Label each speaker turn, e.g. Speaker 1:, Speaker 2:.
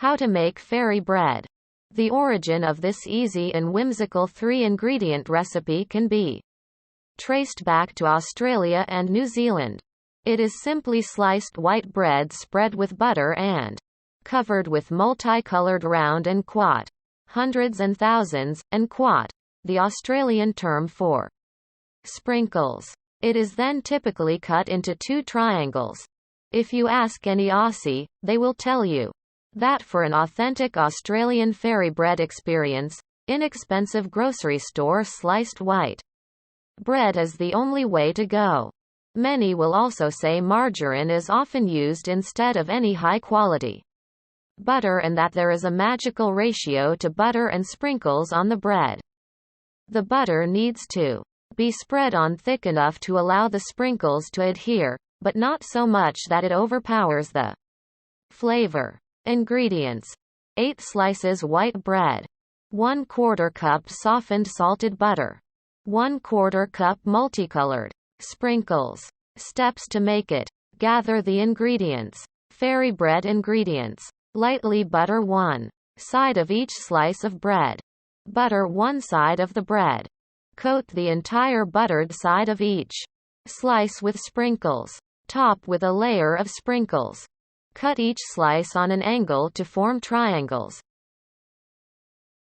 Speaker 1: How to make fairy bread. The origin of this easy and whimsical 3-ingredient recipe can be traced back to Australia and New Zealand. It is simply sliced white bread spread with butter and covered with multicolored round and quat, hundreds and thousands, and quat, the Australian term for sprinkles. It is then typically cut into 2 triangles. If you ask any Aussie, they will tell you that for an authentic Australian fairy bread experience, inexpensive grocery store sliced white bread is the only way to go. Many will also say margarine is often used instead of any high-quality butter and that there is a magical ratio to butter and sprinkles on the bread. The butter needs to be spread on thick enough to allow the sprinkles to adhere, but not so much that it overpowers the flavor. Ingredients: 8 slices white bread, 1/4 cup softened salted butter, 1/4 cup multicolored sprinkles. Steps to make it. Gather the ingredients. Fairy bread ingredients: lightly butter 1 side of each slice of bread. Butter 1 side of the bread. Coat the entire buttered side of each slice with sprinkles. Top with a layer of sprinkles. Cut each slice on an angle to form triangles.